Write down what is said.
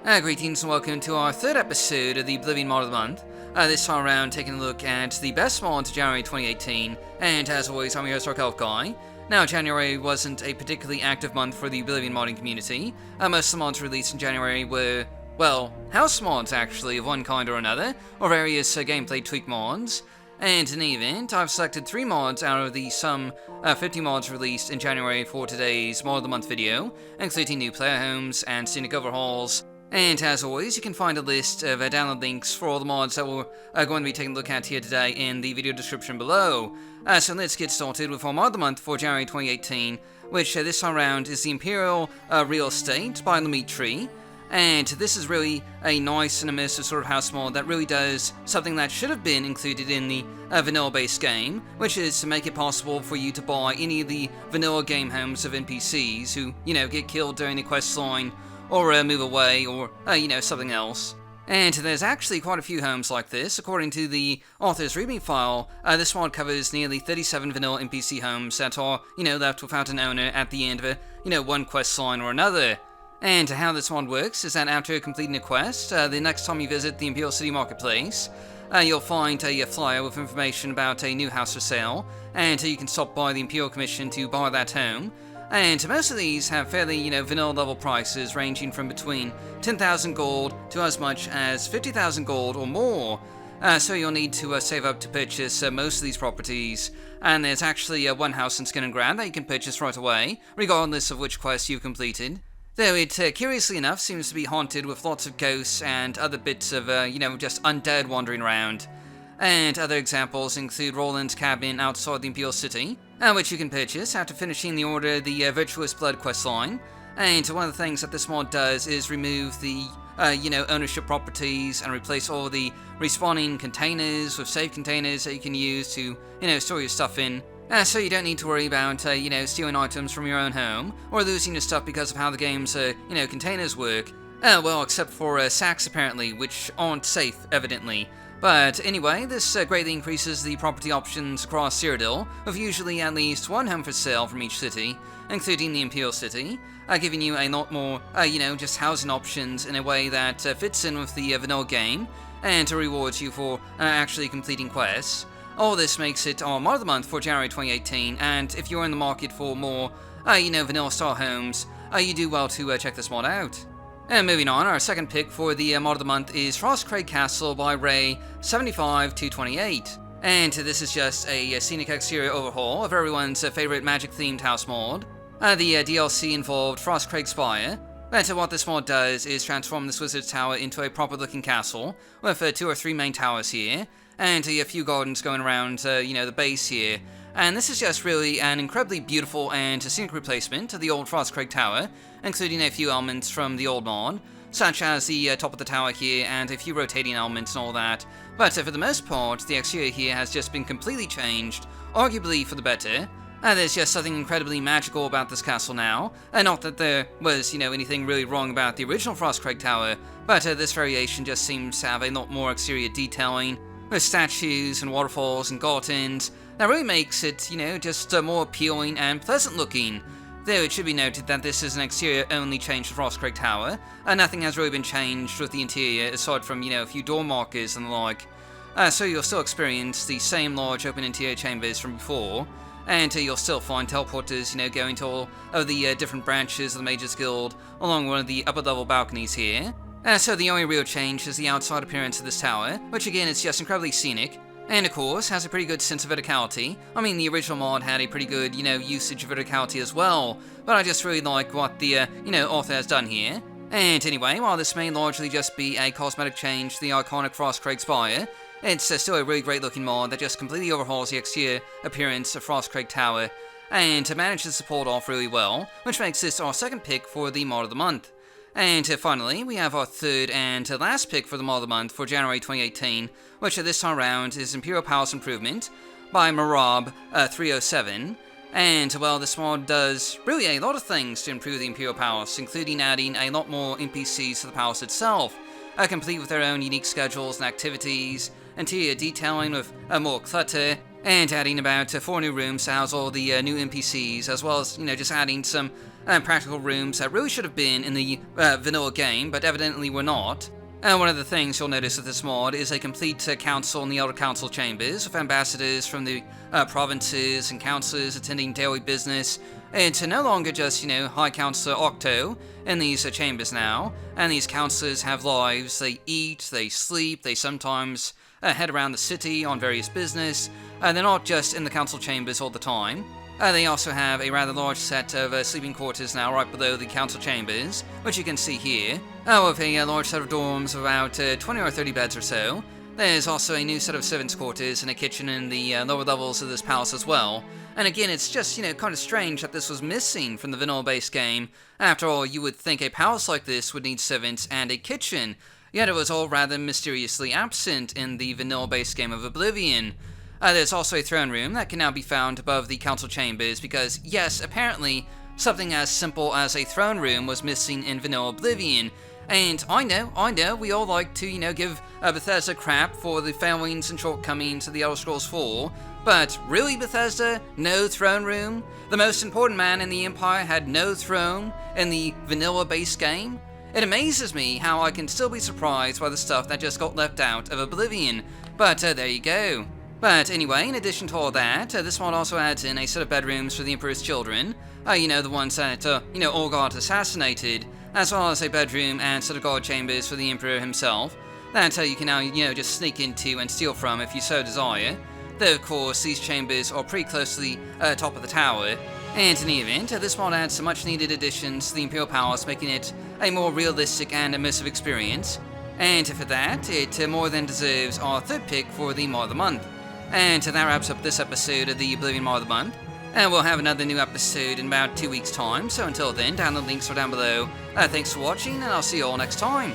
Greetings and welcome to our third episode of the Oblivion Mod of the Month. This time around, taking a look at the best mods of January 2018, and as always, I'm your host, Dark Elf Guy. Now, January wasn't a particularly active month for the Oblivion modding community. Most of the mods released in January were, well, house mods actually, of one kind or another, or various gameplay tweak mods. And in any event, I've selected 3 mods out of the some 50 mods released in January for today's Mod of the Month video, including new player homes and scenic overhauls. And as always, you can find a list of download links for all the mods that we're going to be taking a look at here today in the video description below. So let's get started with our Mod of the Month for January 2018, which this time around is the Imperial Real Estate by Lametrie. And this is really a nice and immersive sort of house mod that really does something that should have been included in the vanilla-based game, which is to make it possible for you to buy any of the vanilla game homes of NPCs who, get killed during the quest line, or move away, or, something else. And there's actually quite a few homes like this. According to the author's readme file, this mod covers nearly 37 vanilla NPC homes that are, left without an owner at the end of a, one quest line or another. And how this mod works is that after completing a quest, the next time you visit the Imperial City Marketplace, you'll find a flyer with information about a new house for sale, and you can stop by the Imperial Commission to buy that home. And most of these have fairly, vanilla level prices ranging from between 10,000 gold to as much as 50,000 gold or more. So you'll need to save up to purchase most of these properties. And there's actually one house in Skin and Grab that you can purchase right away, regardless of which quest you've completed. Though it, curiously enough, seems to be haunted with lots of ghosts and other bits of, just undead wandering around. And other examples include Roland's cabin outside the Imperial City, which you can purchase after finishing the Order the Virtuous Blood questline. And one of the things that this mod does is remove the, ownership properties and replace all the respawning containers with save containers that you can use to, store your stuff in. So you don't need to worry about, stealing items from your own home, or losing your stuff because of how the game's, containers work. Well, except for sacks apparently, which aren't safe, evidently. But anyway, this greatly increases the property options across Cyrodiil, with usually at least one home for sale from each city, including the Imperial City, giving you a lot more, just housing options in a way that fits in with the vanilla game, and rewards you for actually completing quests. All this makes it our Mod of the Month for January 2018, and if you're in the market for more, vanilla-style homes, you do well to check this mod out. And moving on, our second pick for the Mod of the Month is Frostcrag Castle by Ray75228. And this is just a scenic exterior overhaul of everyone's favorite magic-themed house mod. The DLC involved Frostcrag Spire, but what this mod does is transform this wizard's tower into a proper-looking castle, with 2 or 3 main towers here, and a few gardens going around, the base here. And this is just really an incredibly beautiful and scenic replacement of the old Frostcrag Tower, including a few elements from the old mod, such as the top of the tower here and a few rotating elements and all that. But for the most part, the exterior here has just been completely changed, arguably for the better. There's just something incredibly magical about this castle now, and not that there was, anything really wrong about the original Frostcrag Tower, but this variation just seems to have a lot more exterior detailing, with statues and waterfalls and gardens. That really makes it, just more appealing and pleasant looking. Though it should be noted that this is an exterior-only change to Frostcrag Tower, and nothing has really been changed with the interior aside from, a few door markers and the like. So you'll still experience the same large open interior chambers from before, and you'll still find teleporters, going to all of the different branches of the Mages Guild along one of the upper-level balconies here. So the only real change is the outside appearance of this tower, which again is just incredibly scenic, and of course has a pretty good sense of verticality. I mean, the original mod had a pretty good, usage of verticality as well, but I just really like what the, author has done here. And anyway, while this may largely just be a cosmetic change to the iconic Frostcrag Spire, it's still a really great looking mod that just completely overhauls the exterior appearance of Frostcrag Tower, and manages to pull it off really well, which makes this our second pick for the Mod of the Month. And finally, we have our third and last pick for the Mod of the Month for January 2018, which this time around is Imperial Palace Improvement by Marab307. And, well, this mod does really a lot of things to improve the Imperial Palace, including adding a lot more NPCs to the palace itself, complete with their own unique schedules and activities, interior detailing with more clutter, and adding about 4 new rooms to house all the new NPCs, as well as, just adding some practical rooms that really should have been in the vanilla game, but evidently were not. One of the things you'll notice with this mod is a complete council in the Elder Council chambers, with ambassadors from the provinces and councillors attending daily business. It's no longer just, High Councillor Octo in these chambers now, and these councillors have lives. They eat, they sleep, they sometimes head around the city on various business. They're not just in the council chambers all the time. They also have a rather large set of sleeping quarters now right below the council chambers, which you can see here, with a large set of dorms of about 20 or 30 beds or so. There's also a new set of servants' quarters and a kitchen in the lower levels of this palace as well. And again, it's just, kind of strange that this was missing from the vanilla-based game. After all, you would think a palace like this would need servants and a kitchen, yet it was all rather mysteriously absent in the vanilla-based game of Oblivion. There's also a throne room that can now be found above the council chambers because, yes, apparently, something as simple as a throne room was missing in vanilla Oblivion. And I know, we all like to, give Bethesda crap for the failings and shortcomings of the Elder Scrolls 4, but really, Bethesda? No throne room? The most important man in the Empire had no throne in the vanilla-based game? It amazes me how I can still be surprised by the stuff that just got left out of Oblivion, but there you go. But anyway, in addition to all that, this mod also adds in a set of bedrooms for the Emperor's children, the ones that, all got assassinated, as well as a bedroom and set of guard chambers for the Emperor himself, that you can now, just sneak into and steal from if you so desire. Though, of course, these chambers are pretty close to the top of the tower, and in the event, this mod adds some much-needed additions to the Imperial Palace, making it a more realistic and immersive experience. And for that, it more than deserves our third pick for the Mod of the Month. And that wraps up this episode of the Oblivion Mod of the Month. And we'll have another new episode in about 2 weeks' time, so until then, download links are down below. Thanks for watching, and I'll see you all next time.